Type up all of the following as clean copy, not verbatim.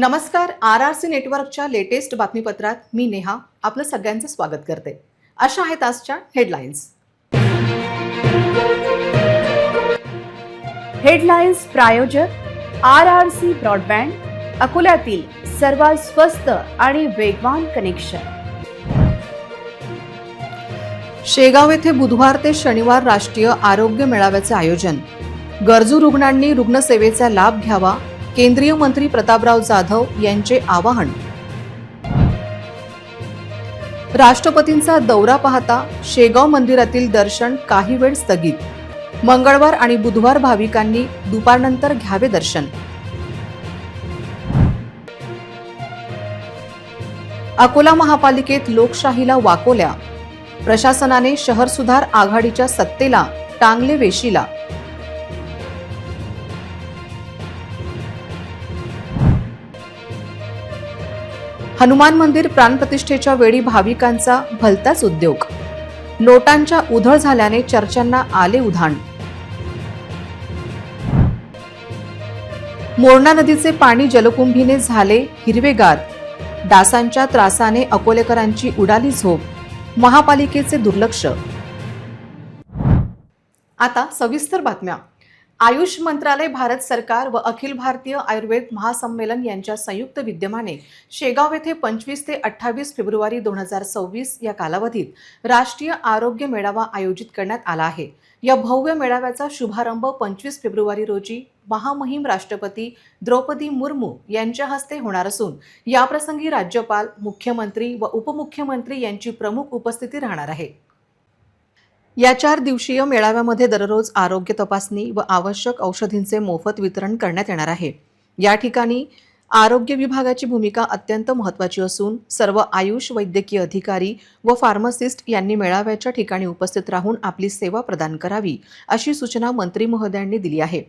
नमस्कार. RRC नेटवर्कच्या latest बातमीपत्रात मी नेहा आपलं सगळ्यांचं स्वागत करते. अशा आहेत आजच्या हेडलाईन्स. हेडलाईन्स प्रायोजक RRC ब्रॉडबँड, अकोल्यातील सर्वात स्वस्त आणि वेगवान कनेक्शन. शेगाव येथे बुधवार ते शनिवार राष्ट्रीय आरोग्य मेळाव्याचे आयोजन. गरजू रुग्णांनी रुग्णसेवेचा लाभ घ्यावा, केंद्रीय मंत्री प्रतापराव जाधव यांचे आवाहन. राष्ट्रपतींचा दौरा पाहता शेगाव मंदिरातील दर्शन काही वेळ स्थगित. मंगळवार आणि बुधवार भाविकांनी दुपारनंतर घ्यावे दर्शन. अकोला महापालिकेत लोकशाहीला वाकोल्या. प्रशासनाने शहर सुधार आघाडीच्या सत्तेला टांगले वेशीला. हनुमान मंदिर प्राणप्रतिष्ठेच्या वेळी भाविकांचा भलताच उद्योग. नोटांच्या उधळ झाल्याने चर्चांना आले उधाण. मोरणा नदीचे पाणी जलकुंभीने झाले हिरवेगार. डासांच्या त्रासाने अकोलेकरांची उडाली झोप. महापालिकेचे दुर्लक्ष. आता सविस्तर बातम्या. आयुष मंत्रालय, भारत सरकार व अखिल भारतीय आयुर्वेद महासंमेलन यांच्या संयुक्त विद्यमाने शेगाव येथे 25 ते 28 फेब्रुवारी 2026 या कालावधीत राष्ट्रीय आरोग्य मेळावा आयोजित करण्यात आला आहे. या भव्य मेळाव्याचा शुभारंभ 25 फेब्रुवारी रोजी महामहिम राष्ट्रपती द्रौपदी मुर्मू यांच्या हस्ते होणार असून याप्रसंगी राज्यपाल, मुख्यमंत्री व उपमुख्यमंत्री यांची प्रमुख उपस्थिती राहणार आहे. या 4 दिवसीय मेळाव्यामध्ये दररोज आरोग्य तपासणी व आवश्यक औषधींचे मोफत वितरण करण्यात येणार आहे. या ठिकाणी आरोग्य विभागाची भूमिका अत्यंत महत्त्वाची असून सर्व आयुष वैद्यकीय अधिकारी व फार्मासिस्ट यांनी मेळाव्याच्या ठिकाणी उपस्थित राहून आपली सेवा प्रदान करावी, अशी सूचना मंत्री महोदयांनी दिली आहे.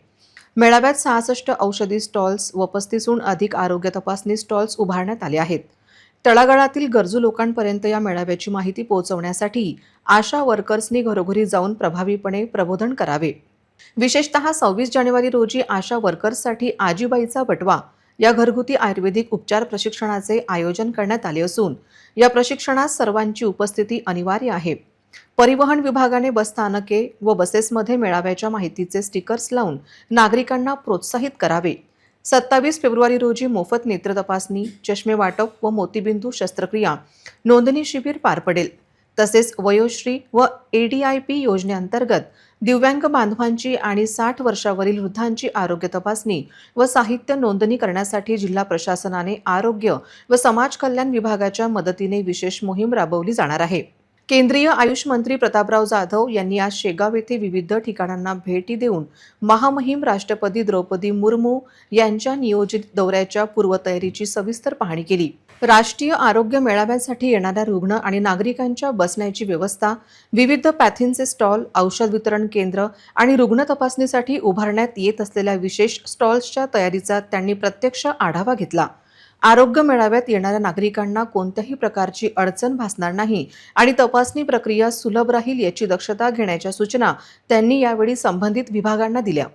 मेळाव्यात 66 औषधी स्टॉल्स व 35हून अधिक आरोग्य तपासणी स्टॉल्स उभारण्यात आले आहेत. तळागाळातील गरजू लोकांपर्यंत या मेळाव्याची माहिती पोहोचवण्यासाठी आशा वर्कर्सनी घरोघरी जाऊन प्रभावीपणे प्रबोधन करावे. विशेषतः 26 जानेवारी रोजी आशा वर्कर्ससाठी आजीबाईचा बटवा या घरगुती आयुर्वेदिक उपचार प्रशिक्षणाचे आयोजन करण्यात आले असून या प्रशिक्षणात सर्वांची उपस्थिती अनिवार्य आहे. परिवहन विभागाने बसस्थानके व बसेसमध्ये मेळाव्याच्या माहितीचे स्टिकर्स लावून नागरिकांना प्रोत्साहित करावे. 27 फेब्रुवारी रोजी मोफत नेत्र तपासणी, चष्मे वाटप व मोतीबिंदू शस्त्रक्रिया नोंदणी शिबिर पार पडेल. तसेच वयोश्री व ADIP योजनेअंतर्गत दिव्यांग बांधवांची आणि 60 वर्षावरील वृद्धांची आरोग्य तपासणी व साहित्य नोंदणी करण्यासाठी जिल्हा प्रशासनाने आरोग्य व समाज कल्याण विभागाच्या मदतीने विशेष मोहीम राबवली जाणार आहे. केंद्रीय आयुष मंत्री प्रतापराव जाधव यांनी आज शेगाव येथे विविध ठिकाणांना भेटी देऊन महामहिम राष्ट्रपती द्रौपदी मुर्मू यांच्या नियोजित दौऱ्याच्या पूर्वतयारीची सविस्तर पाहणी केली. राष्ट्रीय आरोग्य मेळाव्यासाठी येणाऱ्या रुग्ण आणि नागरिकांच्या बसण्याची व्यवस्था, विविध पॅथींचे स्टॉल, औषध वितरण केंद्र आणि रुग्ण तपासणीसाठी उभारण्यात येत असलेल्या विशेष स्टॉल्सच्या तयारीचा त्यांनी प्रत्यक्ष आढावा घेतला. आरोग्य मेळाव्यात येणाऱ्या नागरिकांना कोणत्याही प्रकारची अडचण भासणार नाही आणि तपासणी प्रक्रिया सुलभ राहील याची दक्षता घेण्याच्या सूचना त्यांनी यावेळी संबंधित विभागांना दिल्या.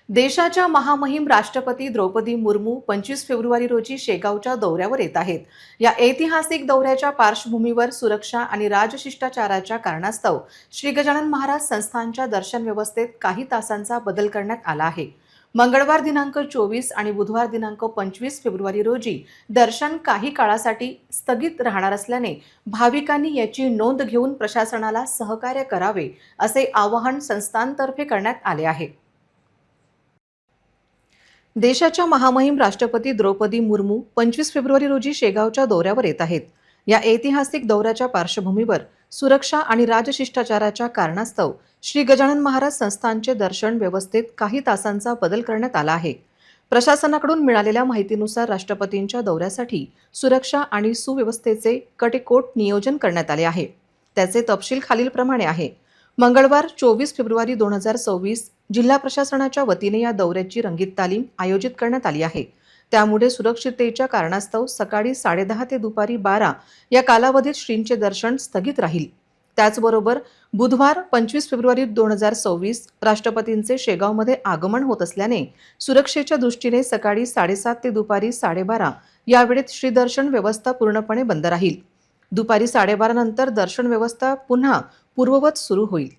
देशाच्या महामहिम राष्ट्रपती द्रौपदी मुर्मू 25 फेब्रुवारी रोजी शेगावच्या दौऱ्यावर येत आहेत. या ऐतिहासिक दौऱ्याच्या पार्श्वभूमीवर सुरक्षा आणि राजशिष्टाचाराच्या कारणास्तव श्री गजानन महाराज संस्थानच्या दर्शन व्यवस्थेत काही तासांचा बदल करण्यात आला आहे. मंगळवार दिनांक 24 आणि बुधवार दिनांक 25 फेब्रुवारी रोजी दर्शन काही काळासाठी स्थगित राहणार असल्याने भाविकांनी याची नोंद घेऊन प्रशासनाला सहकार्य करावे, असे आवाहन संस्थानतर्फे करण्यात आले आहे. देशाच्या महामहिम राष्ट्रपती द्रौपदी मुर्मू 25 फेब्रुवारी रोजी शेगावच्या दौऱ्यावर येत आहेत. या ऐतिहासिक दौऱ्याच्या पार्श्वभूमीवर सुरक्षा आणि राजशिष्टाचाराच्या कारणास्तव श्री गजानन महाराज संस्थानचे दर्शन व्यवस्थेत काही तासांचा बदल करण्यात आला आहे. प्रशासनाकडून मिळालेल्या माहितीनुसार राष्ट्रपतींच्या दौऱ्यासाठी सुरक्षा आणि सुव्यवस्थेचे कटेकोट नियोजन करण्यात आले आहे. त्याचे तपशील खालीलप्रमाणे आहे. मंगळवार 24 फेब्रुवारी 2026 जिल्हा प्रशासनाच्या वतीने या दौऱ्याची रंगीत तालीम आयोजित करण्यात आली आहे. त्यामुळे सुरक्षिततेच्या कारणास्तव सकाळी 10:30 ते दुपारी 12 या कालावधीत श्रींचे दर्शन स्थगित राहील. त्याचबरोबर बुधवार 25 फेब्रुवारी 2026 राष्ट्रपतींचे शेगावमध्ये आगमन होत असल्याने सुरक्षेच्या दृष्टीने सकाळी 7:30 ते दुपारी 12:30 या वेळेत श्रीदर्शन व्यवस्था पूर्णपणे बंद राहील. दुपारी 12:30 नंतर दर्शन व्यवस्था पुन्हा पूर्ववत सुरू होईल.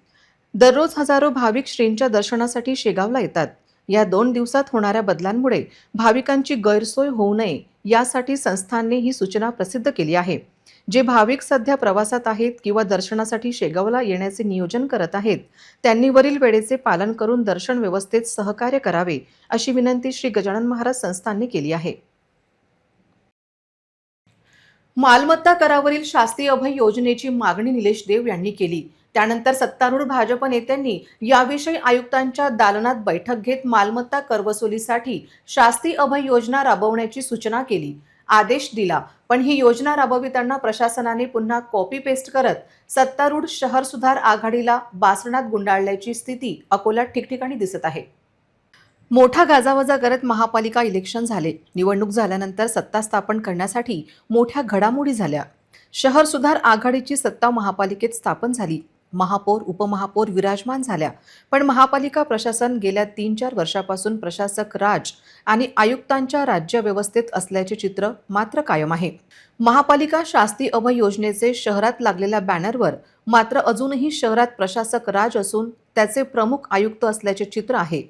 दररोज हजारो भाविक श्रींच्या दर्शनासाठी शेगावला येतात. या 2 दिवसात होणाऱ्या बदलांमुळे भाविकांची गैरसोय होऊ नये यासाठी संस्थानने ही सूचना प्रसिद्ध केली आहे. जे भाविक सध्या प्रवासात आहेत किंवा दर्शनासाठी शेगावला येण्याचे नियोजन करत आहेत त्यांनी वरील वेळेचे पालन करून दर्शन व्यवस्थेत सहकार्य करावे अशी विनंती श्री गजानन महाराज संस्थानने केली आहे. मालमत्ता करावरील शास्ती अभय योजनेची मागणी निलेश देव यांनी केली. त्यानंतर सत्तारूढ भाजप नेत्यांनी याविषयी आयुक्तांच्या दालनात बैठक घेत मालमत्ता करवसुलीसाठी शास्ती अभय योजना राबवण्याची सूचना केली, आदेश दिला. पण ही योजना राबविताना प्रशासनाने पुन्हा कॉपी पेस्ट करत सत्तारूढ शहर सुधार आघाडीला बासणात गुंडाळल्याची स्थिती अकोल्यात ठिकठिकाणी दिसत आहे. मोठा गाजावाजा करत महापालिका इलेक्शन झाले. निवडणूक झाल्यानंतर सत्ता स्थापन करण्यासाठी मोठ्या घडामोडी झाल्या. शहर सुधार आघाडीची सत्ता महापालिकेत स्थापन झाली. महापौर उपमहापौर विराजमान झाल्या. पण महापालिका प्रशासन गेल्या 3-4 वर्षापासून प्रशासक राज आणि आयुक्तांच्या राज्य व्यवस्थेत असल्याचे चित्र मात्र कायम आहे. महापालिका शास्ती अभय योजनेचे शहरात लागलेल्या बॅनरवर मात्र अजूनही शहरात प्रशासक राज असून त्याचे प्रमुख आयुक्त असल्याचे चित्र आहे.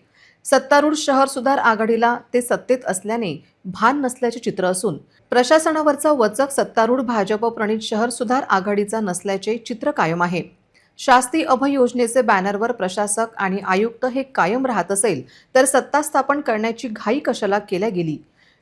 सत्तारूढ शहर सुधार आघाडीला ते सत्तेत असल्याने भान नसल्याचे चित्र असून प्रशासनावरचा वचक सत्तारूढ भाजप प्रणित शहर सुधार आघाडीचा नसल्याचे चित्र कायम आहे. शास्ती अभय योजनेचे बॅनरवर प्रशासक आणि आयुक्त हे कायम राहत असेल तर सत्ता स्थापन करण्याची घाई कशाला केल्या गेली?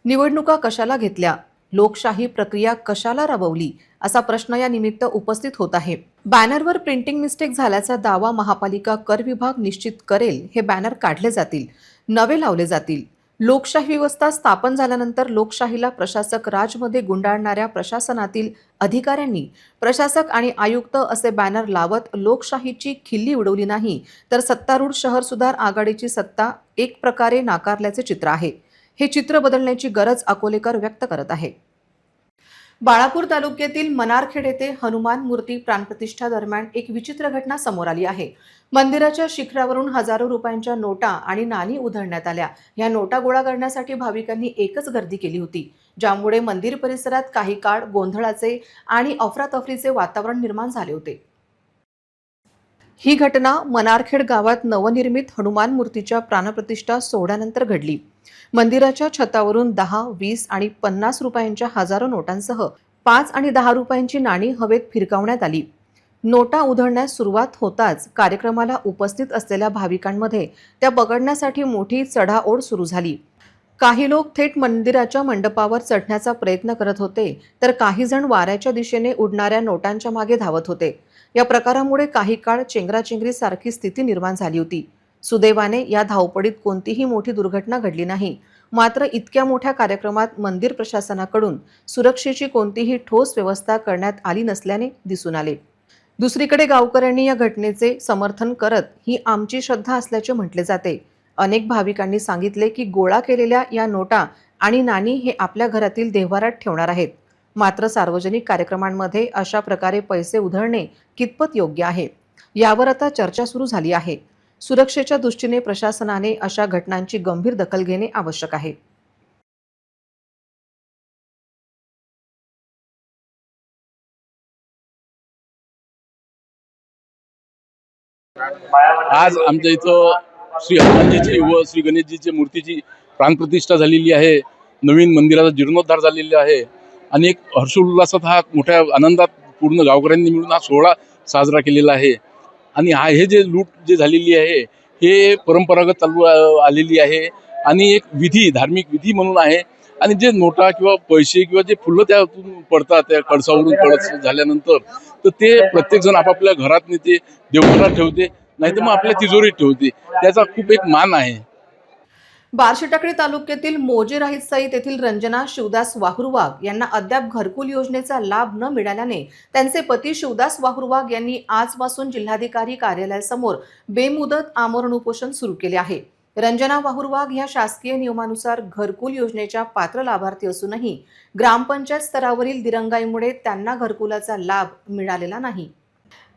निवडणुका कशाला घेतल्या? लोकशाही प्रक्रिया कशाला राबवली असा प्रश्न या निमित्त उपस्थित होत आहे. बॅनरवर प्रिंटिंग मिस्टेक झाल्याचा दावा महापालिका कर विभाग निश्चित करेल. हे बॅनर काढले जातील, नवे लावले जातील. लोकशाही व्यवस्था स्थापन झाल्यानंतर लोकशाहीला प्रशासक राजमध्ये गुंडाळणाऱ्या प्रशासनातील अधिकाऱ्यांनी प्रशासक आणि आयुक्त असे बॅनर लावत लोकशाहीची खिल्ली उडवली नाही तर सत्तारूढ शहर सुधार आघाडीची सत्ता एक प्रकारे नाकारल्याचे चित्र आहे. हे चित्र बदलण्याची गरज अकोलेकर व्यक्त करत आहे. बाळापूर तालुक्यातील मनारखेड येथे हनुमान मूर्ती प्राणप्रतिष्ठा दरम्यान एक विचित्र घटना समोर आली आहे. मंदिराच्या शिखरावरून हजारो रुपयांच्या नोटा आणि नाणी उधळण्यात आल्या. या नोटा गोळा करण्यासाठी भाविकांनी एकच गर्दी केली होती, ज्यामुळे मंदिर परिसरात काही काळ गोंधळाचे आणि अफरातफरीचे वातावरण निर्माण झाले होते. ही घटना मनारखेड गावात नवनिर्मित हनुमान मूर्तीच्या प्राणप्रतिष्ठा सोहळ्यानंतर घडली. मंदिराच्या छतावरून 10, 20 आणि 50 रुपयांच्या हजारो नोटांसह 5 आणि 10 रुपयांची नाणी हवेत फिरकावण्यात आली. नोटा उधळण्यास सुरुवात होताच कार्यक्रमाला उपस्थित असलेल्या भाविकांमध्ये त्या पकडण्यासाठी मोठी चढाओढ सुरू झाली. काही लोक थेट मंदिराच्या मंडपावर चढण्याचा प्रयत्न करत होते तर काही जण वाऱ्याच्या दिशेने उडणाऱ्या नोटांच्या मागे धावत होते. या प्रकारामुळे काही काळ चेंगराचेंगरीसारखी स्थिती निर्माण झाली होती. सुदैवाने या धावपडीत कोणतीही मोठी दुर्घटना घडली नाही. मात्र इतक्या मोठ्या कार्यक्रमात मंदिर प्रशासनाकडून सुरक्षेची कोणतीही ठोस व्यवस्था करण्यात आली नसल्याने दिसून आले. दुसरीकडे गावकऱ्यांनी या घटनेचे समर्थन करत ही आमची श्रद्धा असल्याचे म्हटले जाते. अनेक भाविकांनी सांगितले की गोळा केलेल्या या नोटा आणि नाणी हे आपल्या घरातील देव्हारात ठेवणार आहेत. मात्र सार्वजनिक कार्यक्रमांमध्ये अशा प्रकारे पैसे उधळणे कितपत योग्य आहे यावर आता चर्चा सुरू झाली आहे. सुरक्षेच्या दृष्टीने प्रशासनाने अशा घटनांची गंभीर दखल घेणे आवश्यक आहे. आज आमच्या इथं श्री हनुमानजीची व श्री गणेशजीची मूर्तीची प्राणप्रतिष्ठा झालेली आहे. नवीन मंदिराचा जीर्णोद्धार झालेला आहे आणि एक हर्षोल्लासात हा मोठ्या आनंदात पूर्ण गावकऱ्यांनी मिळून हा सोहळा साजरा केलेला आहे. आणि हे जे लूट जे झालेली आहे हे परंपरागत चालू आलेली आहे आणि एक विधी, धार्मिक विधी म्हणून आहे. आणि जे नोटा किंवा पैसे किंवा जे फुलं त्यातून पडतात त्या कळसावरून कळस झाल्यानंतर तर ते प्रत्येक जण आपापल्या घरात नेते, देवघरात ठेवते, नाहीतर मग आपल्या तिजोरीत ठेवते. त्याचा खूप एक मान आहे. बार्शीटाकळी तालुक्यातील मोजे राहिसाई येथील रंजना शिवदास वाहुरवाग यांना अद्याप घरकुल योजनेचा लाभ न मिळाल्याने त्यांचे पती शिवदास वाहुरवाग यांनी आजपासून जिल्हाधिकारी कार्यालयासमोर बेमुदत आमरण उपोषण सुरू केले आहे. रंजना वाहुरवाग ह्या शासकीय नियमानुसार घरकुल योजनेच्या पात्र लाभार्थी असूनही ग्रामपंचायत स्तरावरील दिरंगाईमुळे त्यांना घरकुलाचा लाभ मिळालेला नाही.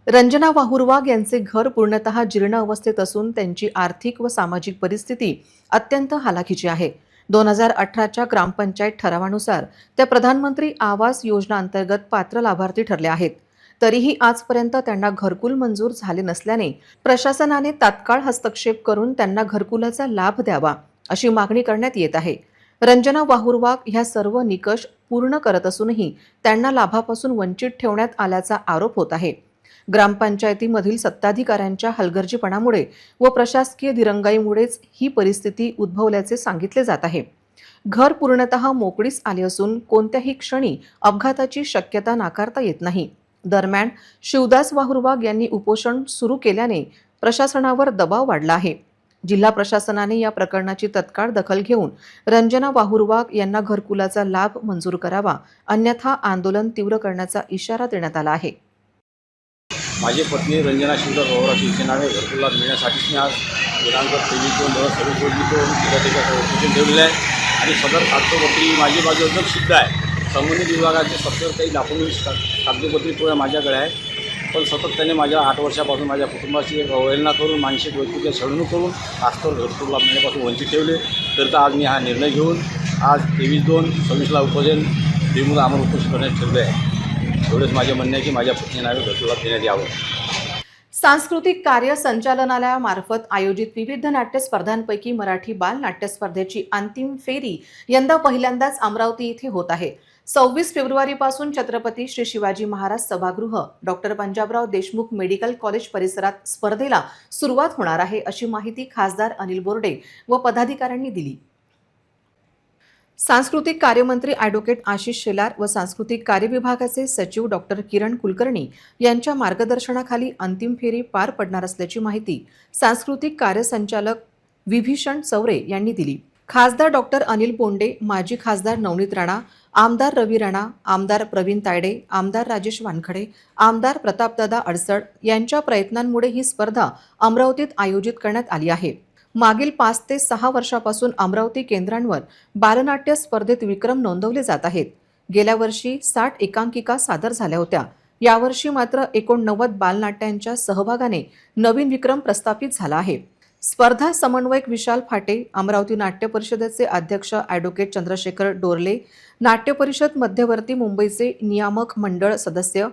रंजना वाहुरवाग यांचे घर पूर्णतः जीर्ण अवस्थेत असून त्यांची आर्थिक व सामाजिक परिस्थिती अत्यंत हालाखीची आहे. 2018च्या ग्रामपंचायत ठरावानुसार त्या प्रधानमंत्री आवास योजना अंतर्गत पात्र लाभार्थी ठरल्या आहेत. तरीही आजपर्यंत त्यांना घरकुल मंजूर झाले नसल्याने प्रशासनाने तात्काळ हस्तक्षेप करून त्यांना घरकुलाचा लाभ द्यावा अशी मागणी करण्यात येत आहे. रंजना वाहुरवाग ह्या सर्व निकष पूर्ण करत असूनही त्यांना लाभापासून वंचित ठेवण्यात आल्याचा आरोप होत आहे. ग्रामपंचायतीमधील सत्ताधिकाऱ्यांच्या हलगर्जीपणामुळे व प्रशासकीय दिरंगाईमुळेच ही परिस्थिती उद्भवल्याचे सांगितले जात आहे. घर पूर्णतः मोकळीस आले असून कोणत्याही क्षणी अपघाताची शक्यता नाकारता येत नाही. दरम्यान शिवदास वाहुरवाग यांनी उपोषण सुरू केल्याने प्रशासनावर दबाव वाढला आहे. जिल्हा प्रशासनाने या प्रकरणाची तत्काळ दखल घेऊन रंजना वाहुरवाग यांना घरकुलाचा लाभ मंजूर करावा, अन्यथा आंदोलन तीव्र करण्याचा इशारा देण्यात आला आहे. माझी पत्नी रंजना शिवदास वाहुरवाग यांचे नावे घरकुल लाभ मिळण्यासाठीच मी आज दिनांक 23/2/2026 रोजी उपोषण ठेवलेलं आहे आणि सदर कागदपत्री माझी बाजू एकदम सिद्ध आहे. संबंधित विभागाचे 70 काही डॉक्युमेंट्स कागदपत्री पुढे माझ्याकडे आहे, पण सतत त्याने माझ्या 8 वर्षापासून माझ्या कुटुंबाची एक अवहेलना करून मानसिक वैद्यकीय छळवणूक करून आजवर घरकुल लाभ मिळण्यापासून वंचित ठेवले. तर आज मी हा निर्णय घेऊन आज 23/2/26ला उपोषण बेमुदत आम्हाला उपोषण करण्यात ठेवले आहे. एवढंच माझे म्हणणे आहे की माझ्या पत्नी नावे घरकुल लाभ देण्यात यावं. सांस्कृतिक कार्य संचालनालयामार्फत आयोजित विविध नाट्य स्पर्धांपैकी मराठी बाल नाट्य स्पर्धेची अंतिम फेरी यंदा पहिल्यांदाच अमरावती येथे होत आहे. 26 फेब्रुवारीपासून छत्रपती श्री शिवाजी महाराज सभागृह doctor Panjabrao Deshmukh medical college परिसरात स्पर्धेला सुरुवात होणार आहे, अशी माहिती खासदार अनिल बोर्डे व पदाधिकाऱ्यांनी दिली. सांस्कृतिक कार्यमंत्री ॲडव्होकेट आशिष शेलार व सांस्कृतिक कार्य विभागाचे सचिव डॉक्टर किरण कुलकर्णी यांच्या मार्गदर्शनाखाली अंतिम फेरी पार पडणार असल्याची माहिती सांस्कृतिक कार्य संचालक विभीषण चौरे यांनी दिली. खासदार डॉक्टर अनिल बोंडे, माजी खासदार नवनीत राणा, आमदार रवी राणा, आमदार प्रवीण तायडे, आमदार राजेश वानखडे, आमदार प्रतापदादा अडसड यांच्या प्रयत्नांमुळे ही स्पर्धा अमरावतीत आयोजित करण्यात आली आहे. मागील 5 ते 6 वर्षापासून अमरावती केंद्रांवर बालनाट्य स्पर्धेत विक्रम नोंदवले जात आहेत. गेल्या वर्षी 60 एकांकिका सादर झाल्या होत्या. यावर्षी मात्र 89 बालनाट्यांच्या सहभागाने नवीन विक्रम प्रस्थापित झाला आहे. स्पर्धा समन्वयक विशाल फाटे, अमरावती नाट्य परिषदेचे अध्यक्ष ॲडव्होकेट चंद्रशेखर डोरले, नाट्य परिषद मध्यवर्ती मुंबईचे नियामक मंडळ सदस्य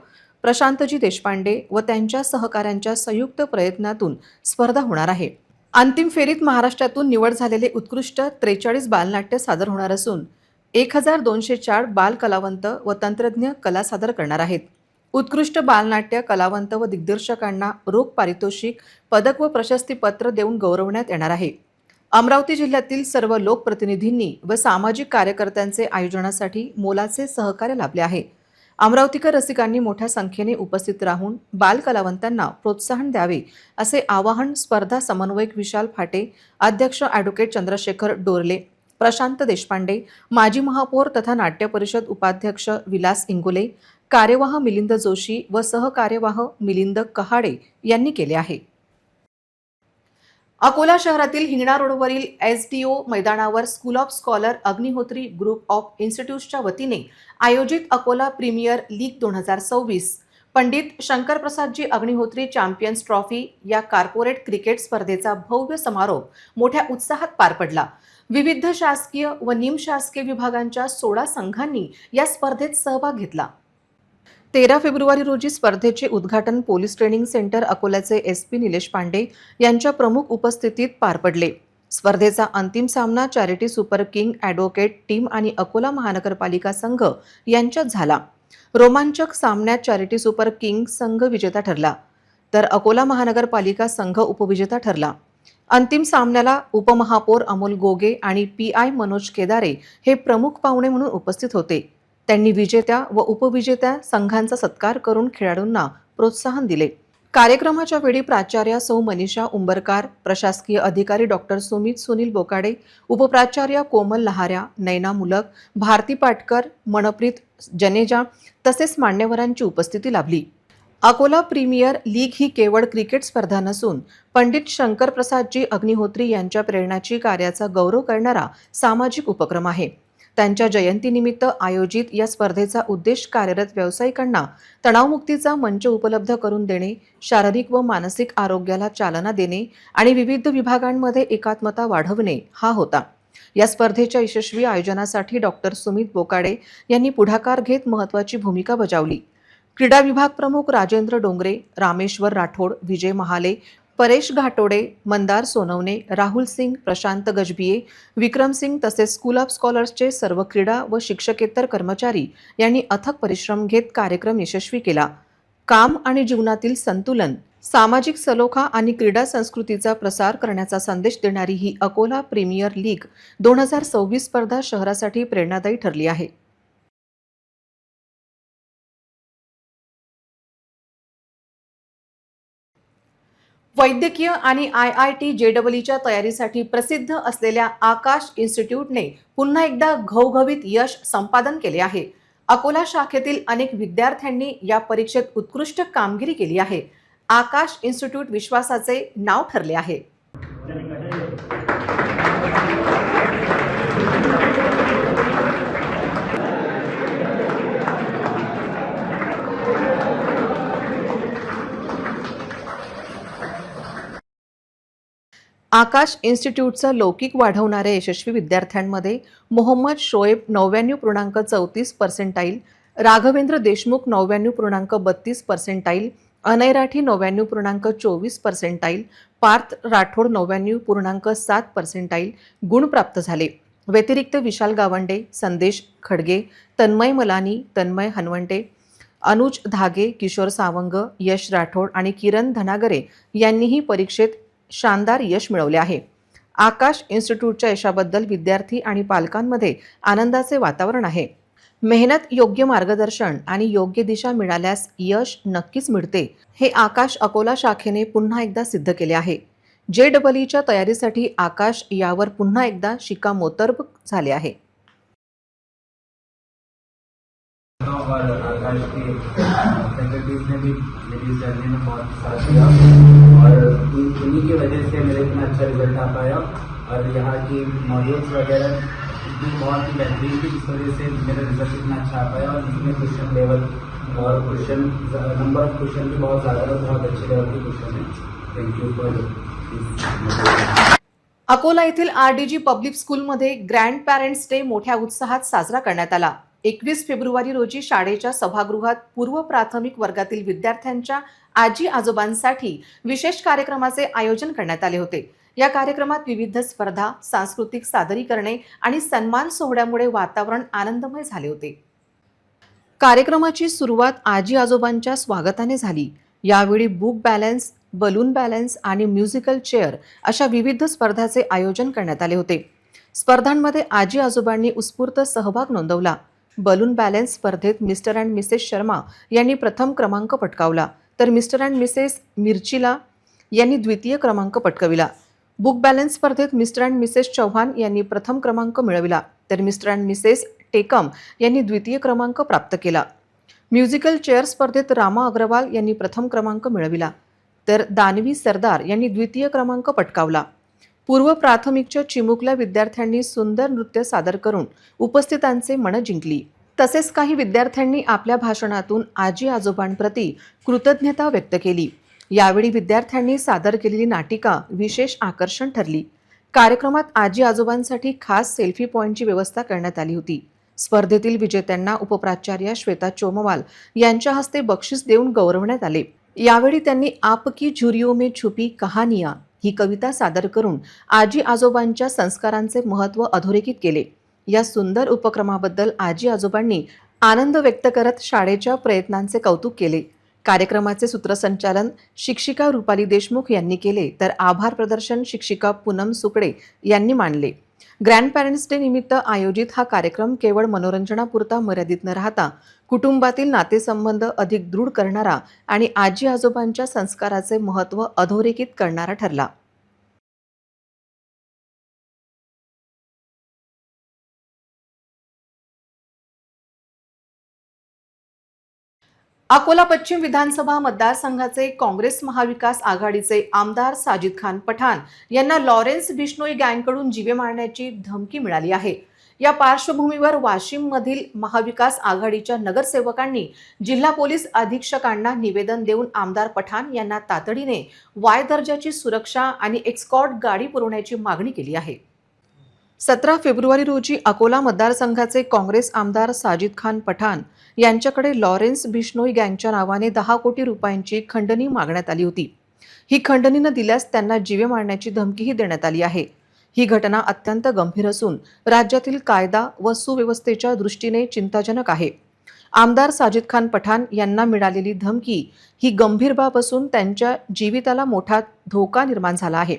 प्रशांतजी देशपांडे व त्यांच्या सहकाऱ्यांच्या संयुक्त प्रयत्नातून स्पर्धा होणार आहे. अंतिम फेरीत महाराष्ट्रातून निवड झालेले उत्कृष्ट 43 बालनाट्य सादर होणार असून 1204 बाल कलावंत व तंत्रज्ञ कला सादर करणार आहेत. उत्कृष्ट बालनाट्य कलावंत व दिग्दर्शकांना रोख पारितोषिक, पदक व प्रशस्तीपत्र देऊन गौरवण्यात येणार आहे. अमरावती जिल्ह्यातील सर्व लोकप्रतिनिधींनी व सामाजिक कार्यकर्त्यांचे आयोजनासाठी मोलाचे सहकार्य लाभले आहे. अमरावतीकर रसिकांनी मोठ्या संख्येने उपस्थित राहून बाल कलावंतांना प्रोत्साहन द्यावे असे आवाहन स्पर्धा समन्वयक विशाल फाटे, अध्यक्ष ॲडव्होकेट चंद्रशेखर डोरले, प्रशांत देशपांडे, माजी महापौर तथा नाट्य परिषद उपाध्यक्ष विलास इंगोले, कार्यवाह मिलिंद जोशी व सहकार्यवाह मिलिंद कहाडे यांनी केले आहे. अकोला शहरातील हिंगणा रोडवरील SDO मैदानावर school of scholar Agnihotri group of इन्स्टिट्यूट्सच्या वतीने आयोजित Akola premier league 2026 Pandit Shankarprasadji Agnihotri champions trophy या कॉर्पोरेट क्रिकेट स्पर्धेचा भव्य समारोप मोठ्या उत्साहात पार पडला. विविध शासकीय व निमशासकीय विभागांच्या 16 संघांनी या स्पर्धेत सहभाग घेतला. 13 फेब्रुवारी रोजी स्पर्धेचे उद्घाटन पोलीस ट्रेनिंग सेंटर अकोल्याचे SP निलेश पांडे यांच्या प्रमुख उपस्थितीत पार पडले. स्पर्धेचा अंतिम सामना charity super king advocate team आणि अकोला महानगरपालिका संघ यांच्यात झाला. रोमांचक सामन्यात चॅरिटी सुपर किंग संघ विजेता ठरला, तर अकोला महानगरपालिका संघ उपविजेता ठरला. अंतिम सामन्याला उपमहापौर अमोल गोगे आणि PI मनोज केदारे हे प्रमुख पाहुणे म्हणून उपस्थित होते. त्यांनी विजेत्या व उपविजेत्या संघांचा सत्कार करून खेळाडूंना प्रोत्साहन दिले. कार्यक्रमाच्या वेळी प्राचार्य सौ मनीषा उंबरकार, प्रशासकीय अधिकारी डॉक्टर सुमित सुनील बोकाडे, उपप्राचार्य कोमल लहाऱ्या, नैना मुलक, भारती पाटकर, मनप्रीत जनेजा तसेच मान्यवरांची उपस्थिती लाभली. अकोला प्रीमियर लीग ही केवळ क्रिकेट स्पर्धा नसून पंडित शंकरप्रसादजी अग्निहोत्री यांच्या प्रेरणाची कार्याचा गौरव करणारा सामाजिक उपक्रम आहे. त्यांच्या जयंतीनिमित्त आयोजित या स्पर्धेचा उद्देश कार्यरत व्यावसायिकांना तणावमुक्तीचा मंच उपलब्ध करून देणे, शारीरिक व मानसिक आरोग्याला चालना देणे आणि विविध विभागांमध्ये एकात्मता वाढवणे हा होता। या स्पर्धेच्या यशस्वी आयोजनासाठी डॉक्टर सुमित बोकाडे यांनी पुढाकार घेत महत्त्वाची भूमिका बजावली। क्रीडा विभाग प्रमुख राजेंद्र डोंगरे, रामेश्वर राठोड, विजय महाले, परेश घाटोडे, मंदार सोनवणे, राहुल सिंग, प्रशांत गजबिये, विक्रम सिंग तसेच स्कूल ऑफ स्कॉलर्सचे सर्व क्रीडा व शिक्षकेतर कर्मचारी यांनी अथक परिश्रम घेत कार्यक्रम यशस्वी केला। काम आणि जीवनातील संतुलन, सामाजिक सलोखा आणि क्रीडा संस्कृतीचा प्रसार करण्याचा संदेश देणारी ही अकोला प्रीमियर लीग 2026 स्पर्धा शहरासाठी प्रेरणादायी ठरली आहे। वैद्यकीय आणि IIT JEEच्या तयारीसाठी प्रसिद्ध असलेल्या आकाश इन्स्टिट्यूटने पुन्हा एकदा घवघवीत यश संपादन केले आहे। अकोला शाखेतील अनेक विद्यार्थ्यांनी या परीक्षेत उत्कृष्ट कामगिरी केली आहे। आकाश इन्स्टिट्यूट विश्वासाचे नाव ठरले आहे। आकाश इन्स्टिट्यूटचा लौकिक वाढवणाऱ्या यशस्वी विद्यार्थ्यांमध्ये मोहम्मद शोएब 99.34%, राघवेंद्र देशमुख 99.32%, अनय राठी 99.24%, पार्थ राठोड 99.7% गुण प्राप्त झाले। व्यतिरिक्त विशाल गावंडे, संदेश खडगे, तन्मय मलानी, तन्मय हनवंटे, अनुज धागे, किशोर सावंग, यश राठोड आणि किरण धनागरे यांनीही परीक्षेत शानदार यश मिळवले आहे। आकाश इन्स्टिट्यूटच्या यशाबद्दल विद्यार्थी आणि पालकांमध्ये आनंदाचे वातावरण आहे। मेहनत, योग्य मार्गदर्शन आणि योग्य दिशा मिळाल्यास यश नक्कीच मिळते, हे आकाश अकोला शाखेने पुन्हा एकदा सिद्ध केले आहे। JEEच्या तयारीसाठी आकाश यावर पुन्हा एकदा शिक्कामोर्तब झाले आहे। और आकाश के फैकल्टीज ने भी मेरी जर्नी में बहुत साथ दिया और उन्हीं की वजह से मेरा इतना अच्छा रिजल्ट आ पाया और यहाँ की मॉड्यूल्स वगैरह इतनी बहुत ही बेहतरीन थी, इस वजह से मेरा रिजल्ट इतना अच्छा आ पाया और इसमें क्वेश्चन लेवल और क्वेश्चन नंबर ऑफ क्वेश्चन भी बहुत ज़्यादा है, बहुत अच्छे लेवल के क्वेश्चन है। थैंक यू फॉर अकोला येथील RDG पब्लिक स्कूलमध्ये ग्रँड पॅरेंट्स डे मोठ्या उत्साहात साजरा करण्यात आला। 21 फेब्रुवारी रोजी शाळेच्या सभागृहात पूर्व प्राथमिक वर्गातील विद्यार्थ्यांच्या आजी आजोबांसाठी विशेष कार्यक्रमाचे आयोजन करण्यात आले होते। या कार्यक्रमात विविध स्पर्धा, सांस्कृतिक सादरीकरणे आणि सन्मान सोहळ्यामुळे वातावरण आनंदमय झाले होते। कार्यक्रमाची सुरुवात आजी आजोबांच्या स्वागताने झाली। यावेळी बुक बॅलन्स, बलून बॅलन्स आणि म्युझिकल चेअर अशा विविध स्पर्धांचे आयोजन करण्यात आले होते। स्पर्धांमध्ये आजी आजोबांनी उत्स्फूर्त सहभाग नोंदवला। बलून बॅलन्स स्पर्धेत मिस्टर अँड मिसेस शर्मा यांनी प्रथम क्रमांक पटकावला, तर मिस्टर अँड मिसेस मिर्चिला यांनी द्वितीय क्रमांक पटकाविला। बुक बॅलन्स स्पर्धेत मिस्टर अँड मिसेस चौहान यांनी प्रथम क्रमांक मिळविला, तर मिस्टर अँड मिसेस टेकम यांनी द्वितीय क्रमांक प्राप्त केला। म्युझिकल चेअर स्पर्धेत रामा अग्रवाल यांनी प्रथम क्रमांक मिळविला, तर दानवी सरदार यांनी द्वितीय क्रमांक पटकावला। पूर्व प्राथमिकच्या चिमुकल्या विद्यार्थ्यांनी सुंदर नृत्य सादर करून उपस्थितांचे मन जिंकली। तसेच काही विद्यार्थ्यांनी आपल्या भाषणातून आजी आजोबांप्रती कृतज्ञता व्यक्त केली। यावेळी विद्यार्थ्यांनी सादर केलेली नाटिका विशेष आकर्षण ठरली। कार्यक्रमात आजी आजोबांसाठी खास सेल्फी पॉइंटची व्यवस्था करण्यात आली होती। स्पर्धेतील विजेत्यांना उपप्राचार्य श्वेता चोमवाल यांच्या हस्ते बक्षीस देऊन गौरवण्यात आले। यावेळी त्यांनी आपकी झुरियों में छुपी कहानियां ही कविता सादर करून आजी आजोबांच्या संस्कारांचे महत्त्व अधोरेखित केले। या सुंदर उपक्रमाबद्दल आजी आजोबांनी आनंद व्यक्त करत शाळेच्या प्रयत्नांचे कौतुक केले। कार्यक्रमाचे सूत्रसंचालन शिक्षिका रुपाली देशमुख यांनी केले, तर आभार प्रदर्शन शिक्षिका पूनम सुकडे यांनी मानले। ग्रँड पॅरेंट्स डे निमित्त आयोजित हा कार्यक्रम केवळ मनोरंजनापुरता मर्यादित न राहता कुटुंबातील नातेसंबंध अधिक दृढ करणारा आणि आजी आजोबांच्या संस्काराचे महत्त्व अधोरेखित करणारा ठरला। अकोला पश्चिम विधानसभा मतदारसंघाचे काँग्रेस महाविकास आघाडीचे आमदार साजिद खान पठाण यांना लॉरेन्स बिश्नोई गँगकडून जीवे मारण्याची धमकी मिळाली आहे। या पार्श्वभूमीवर वाशिममधील महाविकास आघाडीच्या नगरसेवकांनी जिल्हा पोलीस अधीक्षकांना निवेदन देऊन आमदार पठाण यांना तातडीने वाय दर्जाची सुरक्षा आणि एस्कॉर्ट गाडी पुरवण्याची मागणी केली आहे. 17 फेब्रुवारी रोजी अकोला मतदारसंघाचे काँग्रेस आमदार साजिद खान पठाण यांच्याकडे लॉरेन्स बिश्नोई गँगच्या नावाने 10 कोटी रुपयांची खंडणी मागण्यात आली होती. ही खंडणी न दिल्यास त्यांना जीवे मारण्याची धमकीही देण्यात आली आहे. ही घटना अत्यंत गंभीर असून राज्यातील कायदा व सुव्यवस्थेच्या दृष्टीने चिंताजनक आहे. आमदार साजिद खान पठाण यांना मिळालेली धमकी ही गंभीर बाब असून त्यांच्या जीविताला मोठा धोका निर्माण झाला आहे.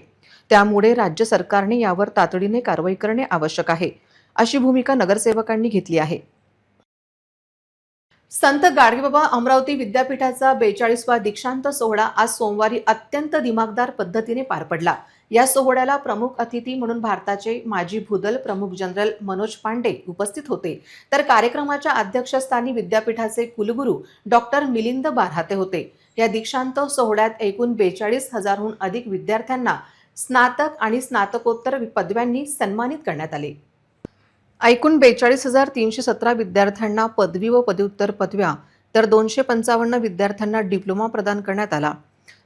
त्यामुळे राज्य सरकारने यावर तातडीने कारवाई करणे आवश्यक आहे, अशी भूमिका नगरसेवकांनी घेतली आहे. संत गाडगेबाबा अमरावती विद्यापीठाचा 42वा दीक्षांत सोहळा आज सोमवारी अत्यंत दिमागदार पद्धतीने पार पडला. या सोहळ्याला प्रमुख अतिथी म्हणून भारताचे माजी भूदल प्रमुख जनरल मनोज पांडे उपस्थित होते, तर कार्यक्रमाच्या अध्यक्षस्थानी विद्यापीठाचे कुलगुरू डॉक्टर मिलिंद बारहाते होते. या दीक्षांत सोहळ्यात एकूण 42,000हून अधिक विद्यार्थ्यांना स्नातक आणि स्नातकोत्तर पदव्यांनी सन्मानित करण्यात आले. एकूण 42,317 विद्यार्थ्यांना पदवी व पदव्युत्तर पदव्या तर 255 विद्यार्थ्यांना डिप्लोमा प्रदान करण्यात आला.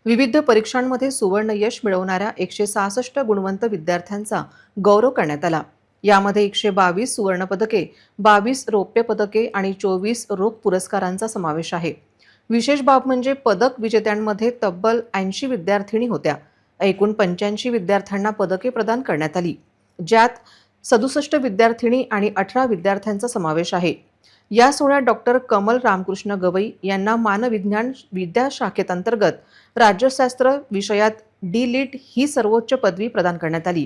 विविध परीक्षांमध्ये सुवर्ण यश मिळवणाऱ्या 166 गुणवंत विद्यार्थ्यांचा गौरव करण्यात आला. यामध्ये 122 सुवर्ण पदके, 22 रौप्य पदके आणि 24 रोख पुरस्कारांचा समावेश आहे. विशेष बाब म्हणजे पदक विजेत्यांमध्ये तब्बल 80 विद्यार्थिनी होत्या. एकूण 85 विद्यार्थ्यांना पदके प्रदान करण्यात आली, ज्यात 67 विद्यार्थिनी आणि 18 विद्यार्थ्यांचा समावेश आहे. या सोहळ्यात डॉक्टर कमल रामकृष्ण गवई यांना मानविज्ञान विद्याशाखेंतर्गत राज्यशास्त्र विषयात डी.लिट ही सर्वोच्च पदवी प्रदान करण्यात आली.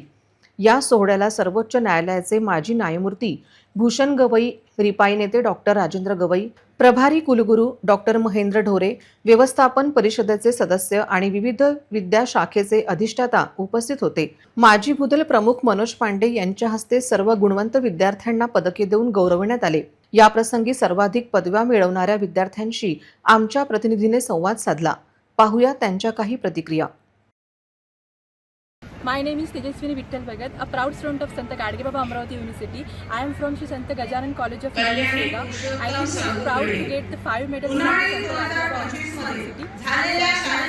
या सोहळ्याला सर्वोच्च न्यायालयाचे माजी न्यायमूर्ती भूषण गवई, रिपाई नेते डॉक्टर राजेंद्र गवई, प्रभारी कुलगुरू डॉक्टर महेंद्र ढोरे, व्यवस्थापन परिषदेचे सदस्य आणि विविध विद्याशाखेचे अधिष्ठाता उपस्थित होते. माजी भूदल प्रमुख मनोज पांडे यांच्या हस्ते सर्व गुणवंत विद्यार्थ्यांना पदके देऊन गौरवण्यात आले. याप्रसंगी सर्वाधिक पदव्या मिळवणाऱ्या विद्यार्थ्यांशी आमच्या प्रतिनिधीने संवाद साधला. पाहूया त्यांच्या काही प्रतिक्रिया. My name is Tejaswini Vittal Bhagat, a proud student of Sant Gadgibaba Amravati University. I am from Sri Sant Gajanan College of Yoga. I am so proud to get the 5 medals from Sant Gadgibaba University.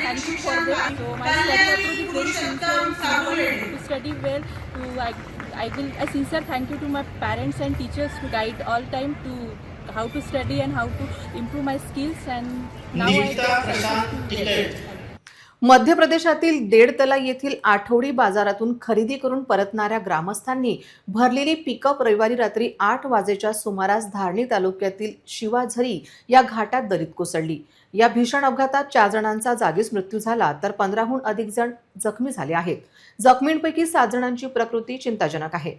Thank you for that. So my study approach is very sincere and simple. To study well, I sincere thank you to my parents and teachers to guide all time to how to study and how to improve my skills, and now I get मध्य प्रदेशातील देडतला येथील आठवडी बाजारातून खरेदी करून परतणाऱ्या ग्रामस्थांनी भरलेली पिकअप रविवारी रात्री 8 वाजेच्या सुमारास धारणी तालुक्यातील शिवाझरी या घाटात दरीत कोसळली. या भीषण अपघातात 4 जणांचा जागीच मृत्यू झाला, तर 15हून अधिक जण जखमी झाले आहेत. जखमींपैकी 7 जणांची प्रकृती चिंताजनक आहे.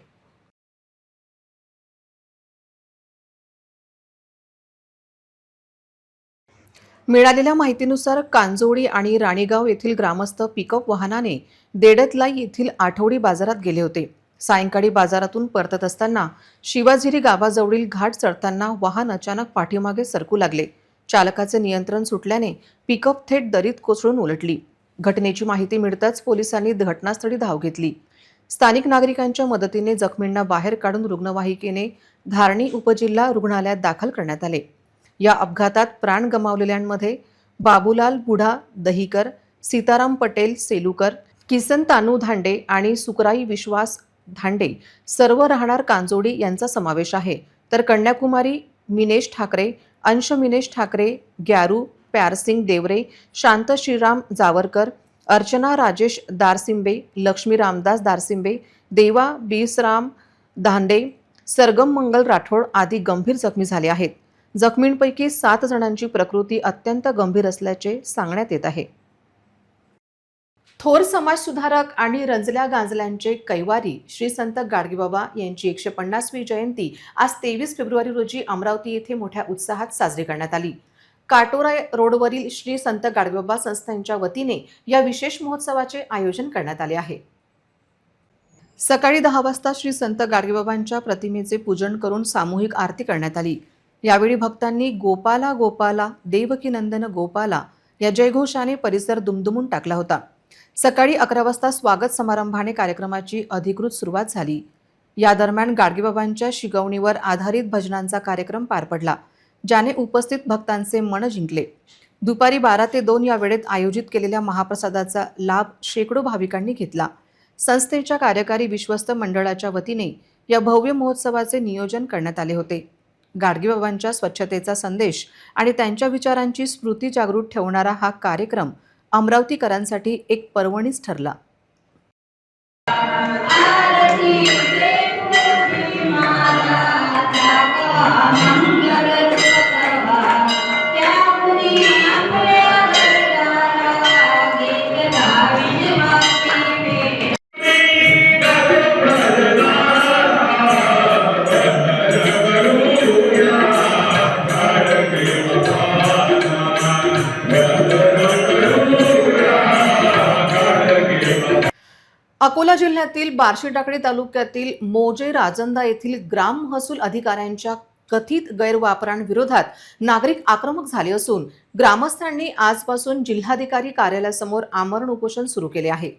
मिळालेल्या माहितीनुसार कांजोडी आणि राणीगाव येथील ग्रामस्थ पिकअप वाहनाने देडतलाई येथील आठवडी बाजारात गेले होते. सायंकाळी बाजारातून परतत असताना शिवाझिरी गावाजवळील घाट चढताना वाहन अचानक पाठीमागे सरकू लागले. चालकाचे नियंत्रण सुटल्याने पिकअप थेट दरीत कोसळून उलटली. घटनेची माहिती मिळताच पोलिसांनी घटनास्थळी धाव घेतली. स्थानिक नागरिकांच्या मदतीने जखमींना बाहेर काढून रुग्णवाहिकेने धारणी उपजिल्हा रुग्णालयात दाखल करण्यात आले. या अपघातात प्राण गमावलेल्यांमध्ये बाबूलाल बुढा दहीकर, सीताराम पटेल सेलुकर, किसन तानू धांडे आणि सुकराई विश्वास धांडे सर्व राहणार कांजोडी यांचा समावेश आहे. तर कन्याकुमारी मिनेश ठाकरे, अंश मिनेश ठाकरे, ग्यारू प्यारसिंग देवरे, शांत श्रीराम जावरकर, अर्चना राजेश दारसिंबे, लक्ष्मी रामदास दारसिंबे, देवा बीसराम धांडे, सरगम मंगल राठोड आदी गंभीर जखमी झाले आहेत. जखमींपैकी 7 जणांची प्रकृती अत्यंत गंभीर असल्याचे सांगण्यात येत आहे. थोर समाजसुधारक आणि रंजल्या गांजल्यांचे कैवारी श्री संत गाडगेबाबा यांची 150वी जयंती आज 23 फेब्रुवारी रोजी अमरावती येथे मोठ्या उत्साहात साजरी करण्यात आली. काटोरा रोडवरील श्री संत गाडगेबाबा संस्थांच्या वतीने या विशेष महोत्सवाचे आयोजन करण्यात आले आहे. सकाळी 10 वाजता श्री संत गाडगेबाबांच्या प्रतिमेचे पूजन करून सामूहिक आरती करण्यात आली. यावेळी भक्तांनी गोपाला गोपाला देवकी नंदन गोपाला या जयघोषाने परिसर दुमदुमून टाकला होता. सकाळी 11 वाजता स्वागत समारंभाने कार्यक्रमाची अधिकृत सुरुवात झाली. या दरम्यान गाडगेबाबांच्या शिकवणीवर आधारित भजनांचा कार्यक्रम पार पडला, ज्याने उपस्थित भक्तांचे मन जिंकले. दुपारी 12 ते 2 या वेळेत आयोजित केलेल्या महाप्रसादाचा लाभ शेकडो भाविकांनी घेतला. संस्थेच्या कार्यकारी विश्वस्त मंडळाच्या वतीने या भव्य महोत्सवाचे नियोजन करण्यात आले होते. गाडगेबाबांच्या स्वच्छतेचा संदेश आणि त्यांच्या विचारांची स्मृती जागृत ठेवणारा हा कार्यक्रम अमरावतीकरांसाठी एक पर्वणीच ठरला. अकोला जिल्ह्यातील बार्शीटाकळी तालुक्यातील मोजे राजंदा येथील ग्राम महसूल अधिकाऱ्यांच्या कथित गैरवापरांविरोधात नागरिक आक्रमक झाले असून ग्रामस्थांनी आजपासून जिल्हाधिकारी कार्यालयासमोर आमरण उपोषण सुरू केले आहे.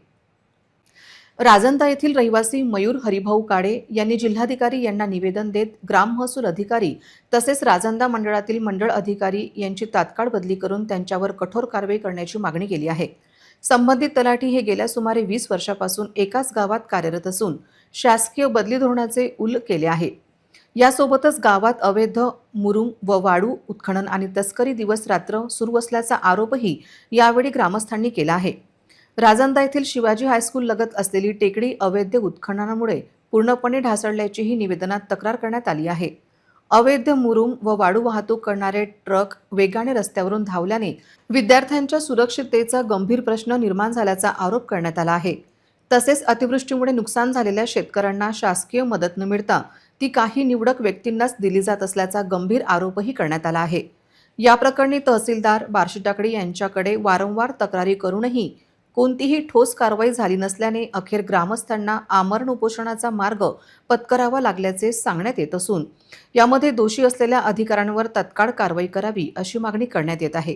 राजंदा येथील रहिवासी मयूर हरिभाऊ काळे यांनी जिल्हाधिकारी यांना निवेदन देत ग्राम महसूल अधिकारी तसेच राजंदा मंडळातील मंडळ अधिकारी यांची तात्काळ बदली करून त्यांच्यावर कठोर कारवाई करण्याची मागणी केली आहे. संबंधित तलाठी हे गेल्या सुमारे 20 वर्षापासून एकाच गावात कार्यरत असून शासकीय बदली धोरणाचे उल्लंघन केले आहे. यासोबतच गावात अवैध मुरुम व वाळू उत्खनन आणि तस्करी दिवस रात्र सुरू असल्याचा आरोपही यावेळी ग्रामस्थांनी केला आहे. राजंदा येथील शिवाजी हायस्कूल लगत असलेली टेकडी अवैध उत्खननामुळे पूर्णपणे ढासळल्याचीही निवेदनात तक्रार करण्यात आली आहे. अवैध मुरुम व वाळू वाहतूक करणारे ट्रक वेगाने रस्त्यावरून धावल्याने विद्यार्थ्यांच्या सुरक्षिततेचा गंभीर प्रश्न निर्माण झाल्याचा आरोप करण्यात आला आहे. तसेच अतिवृष्टीमुळे नुकसान झालेल्या शेतकऱ्यांना शासकीय मदत न मिळता ती काही निवडक व्यक्तींनाच दिली जात असल्याचा गंभीर आरोपही करण्यात आला आहे. या प्रकरणी तहसीलदार बार्शीटाकळी यांच्याकडे वारंवार तक्रारी करूनही कोणतीही ठोस कारवाई झाली नसल्याने अखेर ग्रामस्थांना आमरण उपोषणाचा मार्ग पत्करावा लागल्याचे सांगण्यात येत असून यामध्ये दोषी असलेल्या अधिकाऱ्यांवर तत्काळ कारवाई करावी अशी मागणी करण्यात येत आहे.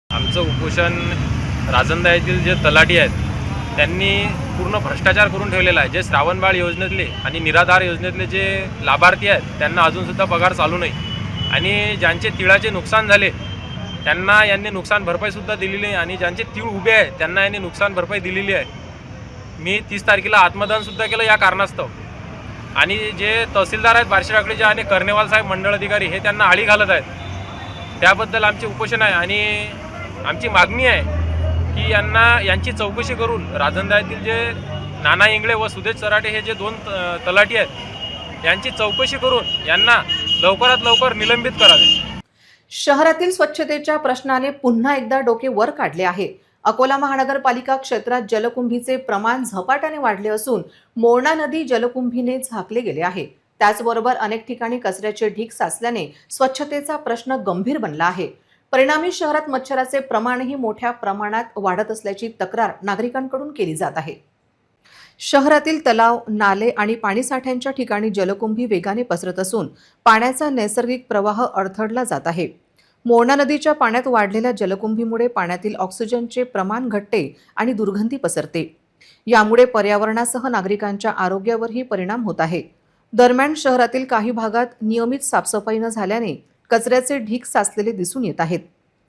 आमचं उपोषण राजंदा येथील जे तलाठी आहेत त्यांनी पूर्ण भ्रष्टाचार करून ठेवलेला आहे. जे श्रावणबाळ योजनेतले आणि निराधार योजनेतले जे लाभार्थी आहेत त्यांना अजूनसुद्धा पगार चालू नाही आणि ज्यांचे तिळाचे नुकसान झाले त्यांना यांनी नुकसान भरपाईसुद्धा दिलेली आहे आणि ज्यांचे तीळ उभे आहेत त्यांना यांनी नुकसान भरपाई दिलेली आहे. मी 30 तारखेला आत्मदानसुद्धा केलं या कारणास्तव. आणि जे तहसीलदार आहेत बार्शीटाकळीचे आणि कर्नेवाल साहेब मंडळ अधिकारी हे त्यांना आळी घालत आहेत. त्याबद्दल आमचे उपोषण आहे आणि आमची मागणी आहे की यांची चौकशी करून राजंदा येथील जे नाना इंगळे व सुदेश चराटे हे जे 2 तलाठी आहेत यांची चौकशी करून यांना लवकरात लवकर निलंबित करावे. शहरातील स्वच्छतेच्या प्रश्नाने पुन्हा एकदा डोके वर काढले आहे. अकोला महानगरपालिका क्षेत्रात जलकुंभीचे प्रमाण झपाट्याने वाढले असून मोरणा नदी जलकुंभीने झाकले गेले आहे. त्याचबरोबर अनेक ठिकाणी कचऱ्याचे ढीग साचल्याने स्वच्छतेचा प्रश्न गंभीर बनला आहे. परिणामी शहरात मच्छराचे प्रमाणही मोठ्या प्रमाणात वाढत असल्याची तक्रार नागरिकांकडून केली जात आहे. शहरातील तलाव, नाले आणि पाणीसाठ्यांच्या ठिकाणी जलकुंभी वेगाने पसरत असून पाण्याचा नैसर्गिक प्रवाह अडथळला जात आहे. मोरणा नदीच्या पाण्यात वाढलेल्या जलकुंभीमुळे पाण्यातील ऑक्सिजनचे प्रमाण घटते आणि दुर्गंधी पसरते. यामुळे पर्यावरणासह नागरिकांच्या आरोग्यावरही परिणाम होत आहे. दरम्यान शहरातील काही भागात नियमित साफसफाई न झाल्याने कचऱ्याचे ढीग साचलेले दिसून येत आहेत.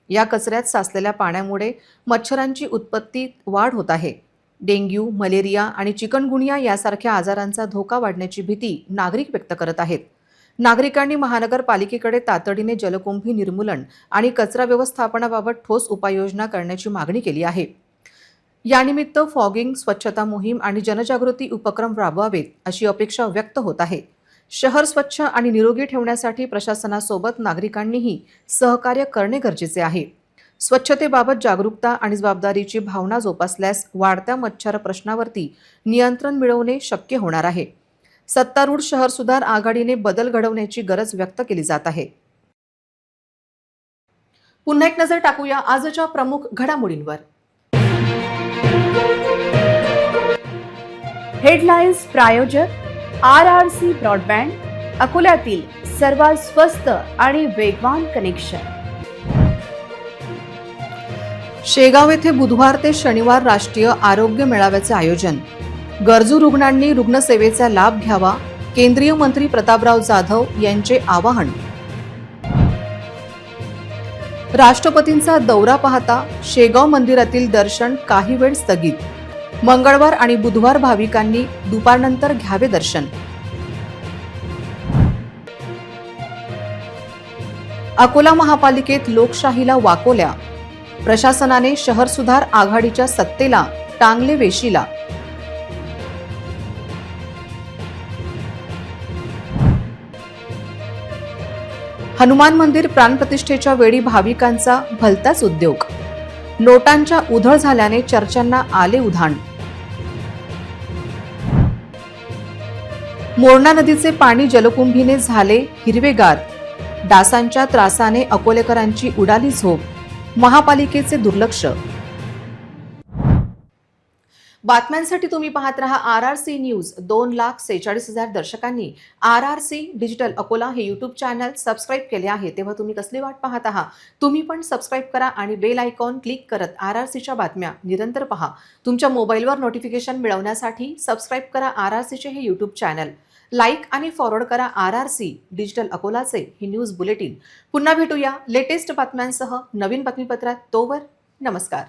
या कचऱ्यात साचलेल्या पाण्यामुळे मच्छरांची उत्पत्तीत वाढ होत आहे. डेंग्यू, मलेरिया आणि चिकनगुनिया यासारख्या आजारांचा धोका वाढण्याची भीती नागरिक व्यक्त करत आहेत. नागरिकांनी महानगरपालिकेकडे तातडीने जलकुंभी निर्मूलन आणि कचरा व्यवस्थापनाबाबत ठोस उपाययोजना करण्याची मागणी केली आहे. यानिमित्त फॉगिंग, स्वच्छता मोहीम आणि जनजागृती उपक्रम राबवावेत अशी अपेक्षा व्यक्त होत आहे. शहर स्वच्छ आणि निरोगी ठेवण्यासाठी प्रशासनासोबत नागरिकांनीही सहकार्य करणे गरजेचे आहे. स्वच्छतेबाबत जागरूकता आणि जबाबदारीची भावना जोपासल्यास वाढत्या मच्छर प्रश्नावरती नियंत्रण मिळवणे शक्य होणार आहे. सत्तारूढ शहर सुधार आघाडीने बदल घडवण्याची गरज व्यक्त केली जात आहे. पुन्हा एक नजर टाकूया आजच्या प्रमुख घडामोडींवर. हेडलाईन्स प्रायोजक RRC ब्रॉडबँड, अकोल्यातील सर्वात स्वस्त आणि वेगवान कनेक्शन. शेगाव येथे बुधवार ते शनिवार राष्ट्रीय आरोग्य मेळाव्याचे आयोजन. गरजू रुग्णांनी रुग्णसेवेचा लाभ घ्यावा, केंद्रीय मंत्री प्रतापराव जाधव यांचे आवाहन. राष्ट्रपतींचा दौरा पाहता शेगाव मंदिरातील दर्शन काही वेळ स्थगित. मंगळवार आणि बुधवार भाविकांनी दुपारनंतर घ्यावे दर्शन. अकोला महापालिकेत लोकशाहीला वाकोल्या. प्रशासनाने शहर सुधार आघाडीच्या सत्तेला टांगले वेशीला. हनुमान मंदिर प्राणप्रतिष्ठेच्या वेळी भाविकांचा भलताच उद्योग. नोटांच्या उधळ झाल्याने चर्चांना आले उधाण. मोरणा नदीचे पाणी जलकुंभीने झाले हिरवेगार. डासांच्या त्रासाने अकोलेकरांची उडाली झोप. महापालिकेचे दुर्लक्ष. बातम्यांसाठी तुम्ही पाहत रहा RRC news. 2,46,000 दर्शकांनी RRC digital Akola हे यूट्यूब चॅनल सबस्क्राईब केले आहे. तेव्हा तुम्ही कसली वाट पाहत आहात? तुम्ही पण सबस्क्राईब करा आणि बेल आयकॉन क्लिक करत RRCच्या बातम्या निरंतर पहा. तुमच्या मोबाईलवर नोटिफिकेशन मिळवण्यासाठी सबस्क्राईब करा RRCचे हे यूट्यूब चॅनल. लाईक आणि फॉरवर्ड करा RRC डिजिटल अकोलाचे हे न्यूज बुलेटिन. पुन्हा भेटूया लेटेस्ट बातम्यांसह नवीन बातमीपत्रात. तोवर नमस्कार.